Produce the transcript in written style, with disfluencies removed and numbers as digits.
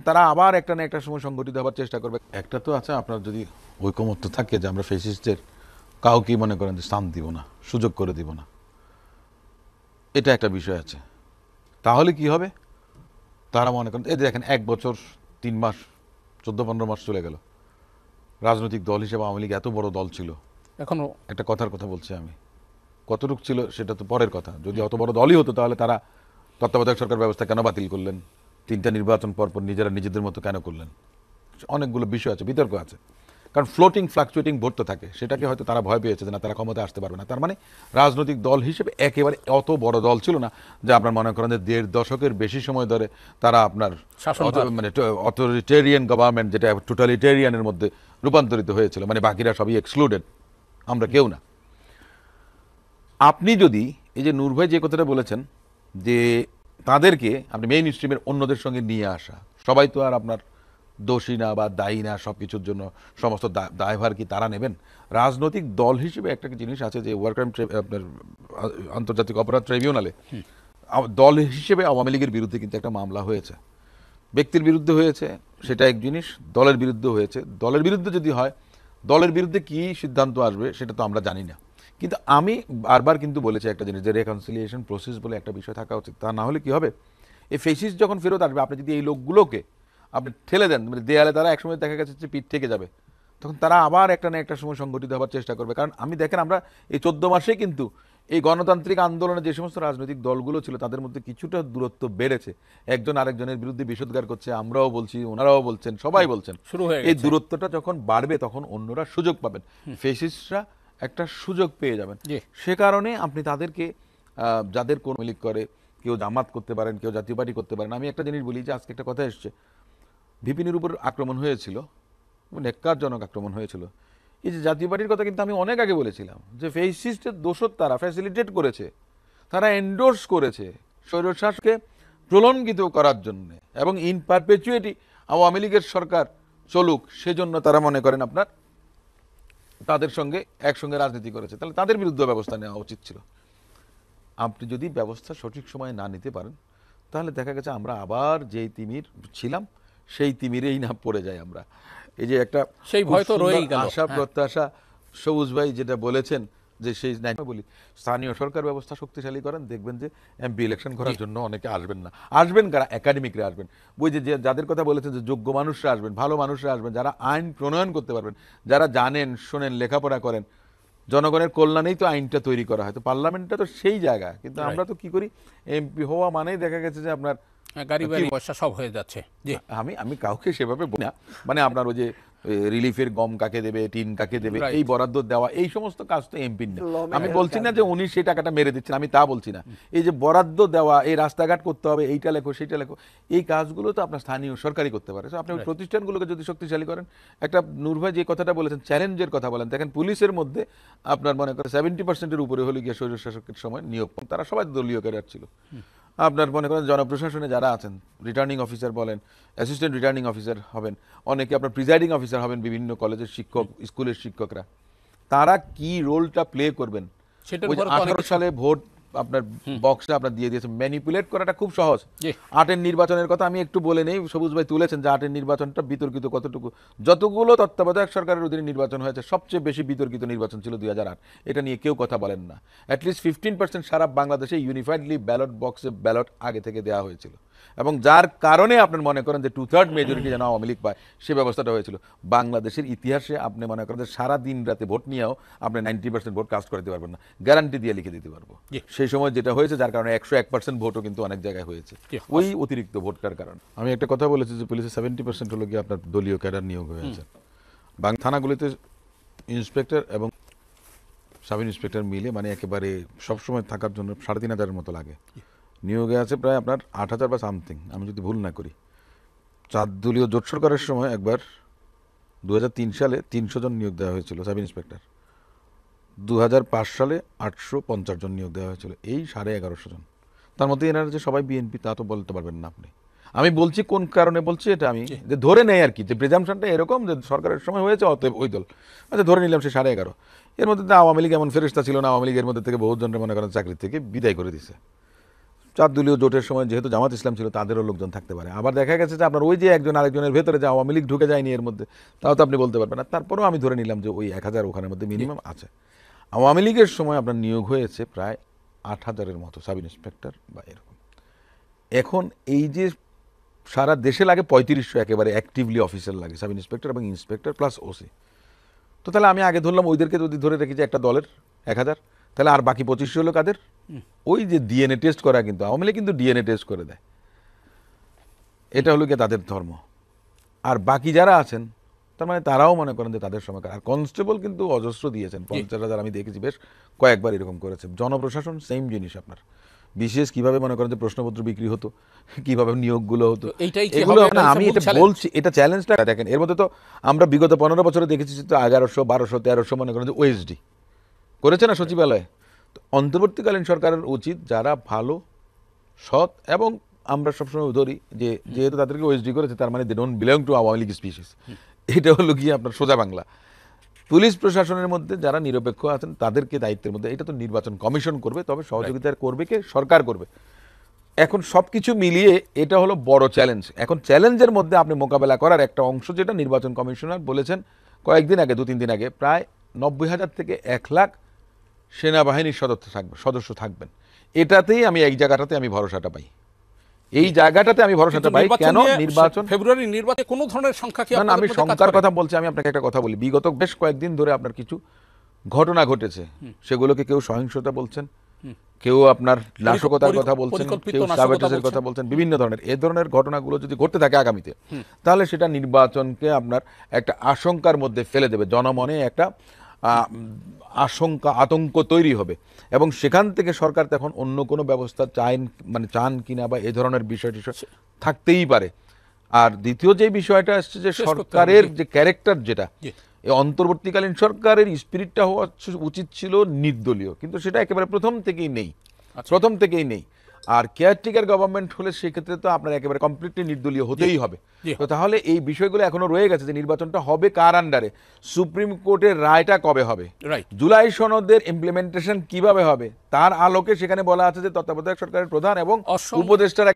তারা আবার একটা না একটা সময় সংগঠিত হবার চেষ্টা করবে। একটা তো আছে আপনার যদি ঐকমত্য থাকে যে আমরা ফ্যাসিস্টদের কাউকে মনে করেন যে স্থান দিব না, সুযোগ করে দিব না, এটা একটা বিষয় আছে। তাহলে কি হবে, তারা মনে করেন এই দেখেন 1 বছর 3 মাস 14-15 মাস চলে গেল, রাজনৈতিক দল হিসেবে আওয়ামী লীগ এত বড় দল ছিল, এখনো একটা কথার কথা বলছি আমি, কতটুকু ছিল সেটা তো পরের কথা। যদি অত বড় দলই হতো তাহলে তারা তত্ত্বাবধায়ক সরকার ব্যবস্থা কেন বাতিল করলেন, 3টা নির্বাচন পরপর নিজেরা নিজেদের মতো কেন করলেন, অনেকগুলো বিষয় আছে, বিতর্ক আছে। কারণ ফ্লোটিং ফ্লাকচুয়েটিং ভোট তো থাকে, সেটাকে হয়তো তারা ভয় পেয়েছে যে না তারা ক্ষমতায় আসতে পারবে না। তার মানে রাজনৈতিক দল হিসেবে একেবারে অত বড় দল ছিল না যে আপনার মনে করেন যে 1.5 দশকের বেশি সময় ধরে তারা আপনার মানে অথরিটেরিয়ান গভর্নমেন্ট, যেটা টোটালিটেরিয়ানের মধ্যে রূপান্তরিত হয়েছিল, মানে বাকিরা সবই এক্সক্লুডেড, আমরা কেউ না। আপনি যদি এই যে নূর ভাই যে কথাটা বলেছেন যে তাদেরকে আপনি মেইন স্ট্রিমের অন্যদের সঙ্গে নিয়ে আসা, সবাই তো আর আপনার দোষী না বা দায়ী না সব কিছুর জন্য, সমস্ত দায়ভার কি তারা নেবেন? রাজনৈতিক দল হিসেবে একটা জিনিস আছে যে ওয়ার ক্রাইম আপনার আন্তর্জাতিক অপরাধ ট্রাইব্যুনালে দল হিসেবে আওয়ামী লীগের বিরুদ্ধে কিন্তু একটা মামলা হয়েছে, ব্যক্তির বিরুদ্ধে হয়েছে সেটা এক জিনিস, দলের বিরুদ্ধে হয়েছে। দলের বিরুদ্ধে যদি হয়, দলের বিরুদ্ধে কি সিদ্ধান্ত আসবে সেটা তো আমরা জানি না। কিন্তু আমি বারবার কিন্তু বলেছি একটা জিনিস, যে রেকনসিলিয়েশন প্রসেস বলে একটা বিষয় থাকা উচিত। তা না হলে কি হবে, এই ফেসিস্ট যখন ফেরত আসবে, আপনি যদি এই লোকগুলোকে আপনি ঠেলে দেন, মানে দেয়ালে তারা একসময় দেখা গেছে যে পিঠ থেকে যাবে, তখন তারা আবার একটা না একটা সময় সংগঠিত হবার চেষ্টা করবে। কারণ আমি দেখেন আমরা এই 14 মাসে কিন্তু এই গণতান্ত্রিক আন্দোলনে যে সমস্ত রাজনৈতিক দলগুলো ছিল তাদের মধ্যে কিছুটা দূরত্ব বেড়েছে, একজন আরেকজনের বিরুদ্ধে বিষোদ্গার করছে, আমরাও বলছি, ওনারাও বলছেন, সবাই বলছেন। শুরু হয়ে এই গেছে। দূরত্বটা যখন বাড়বে তখন অন্যরা সুযোগ পাবেন, ফেসিস্টরা একটা সুযোগ পেয়ে যাবেন। জি। সে কারণে আপনি তাদেরকে যাদের কোন মিলিক করে, কেউ জামাত করতে পারেন, কেউ জাতীয় পার্টি করতে পারেন। আমি একটা জিনিস বলি যে আজকে একটা কথা এসছে, বিপিনের উপর আক্রমণ হয়েছিল, নেককারজনক আক্রমণ হয়েছিল। এই যে জাতীয় পার্টির কথা কিন্তু আমি অনেক আগে বলেছিলাম যে ফেসিস্টের দোষর তারা ফ্যাসিলিটেট করেছে, তারা এন্ডোর্স করেছে স্বৈরশাসককে প্রলঙ্ঘিত করার জন্য, এবং ইন পারপেচুইটি আওয়ামী লীগের সরকার চলুক সেজন্য তারা মনে করেন আপনার তাদের সঙ্গে একসঙ্গে রাজনীতি করেছে। তাহলে তাদের বিরুদ্ধে ব্যবস্থা নেওয়া উচিত ছিল। আপনি যদি ব্যবস্থা সঠিক সময়ে না নিতে পারেন, তাহলে দেখা গেছে আমরা আবার যেই তিমির ছিলাম সেই তিমিরেই না পড়ে যাই আমরা। এই যে একটা সেই ভয় তো খুব সুন্দর রয়েই গেল। আশা প্রত্যাশা সবুজ ভাই যেটা বলেছেন, যে সেই বলি স্থানীয় সরকার ব্যবস্থা শক্তিশালী করেন, দেখবেন যে এমপি ইলেকশন করার জন্য অনেকে আসবেন না। আসবেন কারা? একাডেমিকরা আসবেন। ওই যে যাদের কথা বলেছেন যে যোগ্য মানুষরা আসবেন, ভালো মানুষরা আসবেন, যারা আইন প্রণয়ন করতে পারবেন, যারা জানেন শোনেন লেখাপড়া করেন। জনগণের কল্যাণেই তো আইনটা তৈরি করা হয়, তো পার্লামেন্টটা তো সেই জায়গা। কিন্তু আমরা তো কি করি, এমপি হওয়া মানেই দেখা গেছে যে আপনার গাড়ি বাড়ি পয়সা সব হয়ে যাচ্ছে। জি। আমি কাউকে সেভাবে বলি না, মানে আপনার ওই যে রিলিফের গম কাকে দেবে, টিন কাকে দেবে, Right. এই বরাদ্দ দেওয়া, এই সমস্ত কাজ তো এমপির না। আমি বলছি না যে উনি সেই টাকাটা মেরে দিচ্ছেন, আমি তা বলছি না। এই যে বরাদ্দ দেওয়া, এই রাস্তাঘাট করতে হবে, এইটা লেখো সেইটা লেখো, এই কাজগুলো তো আপনার স্থানীয় সরকারই করতে পারে। আপনি ওই প্রতিষ্ঠানগুলোকে যদি শক্তিশালী করেন, একটা নূর ভাই যে কথাটা বলেছেন চ্যালেঞ্জের কথা বলেন, দেখেন পুলিশের মধ্যে আপনার মনে করেন 70%-এর উপরে হলে গিয়ে স্বৈরশাসকের সময় নিয়োগ, তারা সবাই দলীয় ক্যাডার ছিল। আপনার মনে করেন জনপ্রশাসনে যারা আছেন, রিটার্নিং অফিসার বলেন, অ্যাসিস্ট্যান্ট রিটার্নিং অফিসার হবেন, অনেকে আপনার প্রিজাইডিং অফিসার হবেন, বিভিন্ন কলেজের শিক্ষক, স্কুলের শিক্ষকরা, তারা কি রোলটা প্লে করবেন। সেটার ওই উপর তো অনেক 18 সালে ভোট আপনার বক্সটা আপনার দিয়ে দিয়েছে, ম্যানিপুলেট করাটা খুব সহজ। জি। 8-এর নির্বাচনের কথা আমি একটু বলে নেই, সবুজ ভাই তুলেছেন যে 8-এর নির্বাচনটা বিতর্কিত কতটুকু। যতগুলো তত্ত্বাবধায়ক সরকারের অধীনে নির্বাচন হয়েছে, সবচেয়ে বেশি বিতর্কিত নির্বাচন ছিল 2008। এটা নিয়ে কেউ কথা বলেন না। অ্যাটলিস্ট 15% সারা বাংলাদেশে ইউনিফাইডলি ব্যালট বক্সে ব্যালট আগে থেকে দেওয়া হয়েছিল, এবং যার কারণে আপনার মনে করেন যে 2/3 মেজরিটি যেন আওয়ামী লীগ পায়, সে ব্যবস্থাটা হয়েছিল। বাংলাদেশের ইতিহাসে আপনি মনে করেন যে সারা দিন রাতে ভোট নিয়েও আপনি 90% ভোট কাস্ট করতে পারবেন না, গ্যারান্টি দিয়ে লিখে দিতে পারবো। জি। সেই সময় যেটা হয়েছে, যার কারণে 101% ভোটও কিন্তু অনেক জায়গায় হয়েছে জি। ওই অতিরিক্ত ভোটটার কারণে। আমি একটা কথা বলেছি যে পুলিশের 70% হলো গিয়ে আপনার দলীয় ক্যাডার নিয়োগ হয়েছে। থানাগুলিতে ইন্সপেক্টর এবং সাব ইন্সপেক্টর মিলে মানে একেবারে সবসময় থাকার জন্য 3,500 মতো লাগে। নিয়োগে আছে প্রায় আপনার 8,000 বা সামথিং, আমি যদি ভুল না করি। 4 দলীয় জোট সরকারের সময় একবার 2003 সালে 300 জন নিয়োগ দেওয়া হয়েছিল সাব ইন্সপেক্টর। 2005 সালে 850 জন নিয়োগ দেওয়া হয়েছিল, এই 1150 জন। তার মধ্যে এনারা যে সবাই বিএনপি তা তো বলতে পারবেন না আপনি। আমি বলছি কোন কারণে বলছি, এটা আমি যে ধরে নেই আর কি, যে প্রিজাম্পশনটা এরকম যে সরকারের সময় হয়েছে অতএব ওই দল, আচ্ছা ধরে নিলাম সে 11.5। এর মধ্যে তো আওয়ামী লীগ এমন ফেরেস্তা ছিল না, আওয়ামী লীগের মধ্যে থেকে বহু জনের মনে করেন চাকরি থেকে বিদায় করে দিছে। চার দলীয় জোটের সময় যেহেতু জামাত ইসলাম ছিল তাদেরও লোকজন থাকতে পারে। আবার দেখা গেছে যে আপনার ওই যে একজন আরেকজনের ভেতরে যে আওয়ামী লীগ ঢুকে যায়নি এর মধ্যে, তাও তো আপনি বলতে পারবেন না। তারপরেও আমি ধরে নিলাম যে ওই 1000 ওখানের মধ্যে মিনিমাম আছে। আওয়ামী লীগের সময় আপনার নিয়োগ হয়েছে প্রায় 8000-এর মতো সাব ইন্সপেক্টর বা এরকম। এখন এই যে সারা দেশে লাগে 3500 একেবারে অ্যাক্টিভলি অফিসার লাগে, সাব ইন্সপেক্টর এবং ইন্সপেক্টর প্লাস ওসি। তো তাহলে আমি আগে ধরলাম ওইদেরকে যদি ধরে রেখেছি একটা দলের 1000, তাহলে আর বাকি 2500 হলো কাদের? ওই যে ডিএনএ টেস্ট করা, কিন্তু আওয়ামী লীগ কিন্তু ডিএনএ টেস্ট করে দেয়, এটা হলো কি তাদের ধর্ম। আর বাকি যারা আছেন তার মানে তারাও মনে করেন যে তাদের সময়কার। আর কনস্টেবল কিন্তু অজস্র দিয়েছেন, 50,000 আমি দেখেছি, বেশ কয়েকবার এরকম করেছে। জনপ্রশাসন সেম জিনিস আপনার, বিশেষ কিভাবে মনে করেন যে প্রশ্নপত্র বিক্রি হতো, কিভাবে নিয়োগগুলো হতো, এইটাই কি এগুলো হবে? না, এটা আমি মূল এটা challenge। বলছি, এটা চ্যালেঞ্জটা দেখেন। এর মধ্যে তো আমরা বিগত 15 বছরে দেখেছি তো 1100, 1200, 1300 মনে করেন যে ওএসডি করেছে না সচিবালয়ে। তো অন্তর্বর্তীকালীন সরকারের উচিত যারা ভালো, সৎ, এবং আমরা সবসময় ধরি যে যেহেতু তাদেরকে ওএসডি করেছে তার মানে they don't belong to Awami League species, এটা হলো কি আপনার সোজা বাংলা। পুলিশ প্রশাসনের মধ্যে যারা নিরপেক্ষ আছেন তাদেরকে দায়িত্বের মধ্যে, এটা তো নির্বাচন কমিশন করবে, তবে সহযোগিতা করবে কে? সরকার করবে। এখন সবকিছু মিলিয়ে এটা হলো বড় চ্যালেঞ্জ। এখন চ্যালেঞ্জের মধ্যে আপনি মোকাবেলা করার একটা অংশ যেটা নির্বাচন কমিশনার বলেছেন কয়েকদিন আগে, 2-3 দিন আগে, প্রায় 90,000 থেকে 1 লাখ সেনাবাহিনীর সদস্য থাকবেন। এটাতেই আমি এই জায়গাটাতে আমি ভরসাটা পাই, এই জায়গাটাতে আমি ভরসাটা পাই। কেন? নির্বাচন ফেব্রুয়ারি নির্বাচনে কোনো ধরনের সংখ্যা কি না, আমি আপনাদের মধ্যে কাজ সংখ্যার করে? কথা বলছি। আমি আপনাকে একটা কথা বলি, বিগত বেশ কয়েকদিন ধরে আপনার কিছু ঘটনা ঘটেছে, সেগুলোকে কেউ সহিংসতা বলছেন, কেউ আপনার নাশকতার কথা বলছেন, পরিকল্পিত কেউ নাশকতা সাবোটেজের বলছেন। কথা বলছেন, বিভিন্ন ধরনের। এই ধরনের ঘটনাগুলো যদি ঘটতে থাকে আগামীতে, তাহলে সেটা নির্বাচনকে আপনার একটা আশঙ্কার মধ্যে ফেলে দেবে, জনমনে একটা আশঙ্কা, আতঙ্ক তৈরি হবে। এবং সেখান থেকে সরকার তখন অন্য কোনো ব্যবস্থা চান কিনা বা এই ধরনের বিষয় থাকতেই পারে। আর দ্বিতীয় যে বিষয়টা আসছে যে শেষ করতে হবে, সরকারের জি। যে ক্যারেক্টার, যেটা জি। এই অন্তর্বর্তীকালীন সরকারের স্পিরিটটা হওয়া উচিত ছিল নির্দলীয়, কিন্তু সেটা একেবারে প্রথম থেকেই নেই, আচ্ছা। প্রথম থেকেই নেই। আর কেয়ারটেকার গভর্নমেন্ট হলে সেক্ষেত্রে তো আপনার একেবারে কমপ্লিটলি নির্দলীয় হতেই হবে। জি। তো তাহলে এই বিষয়গুলো এখনো রয়ে গেছে যে নির্বাচনটা হবে কার আন্ডারে, সুপ্রিম কোর্টের রায়টা কবে হবে, রাইট। জুলাই সনদের ইমপ্লিমেন্টেশন কিভাবে হবে, তার আলোকে সেখানে বলা আছে যে তত্ত্বাবধায়ক সরকারের প্রধান এবং অসম- উপদেষ্টারা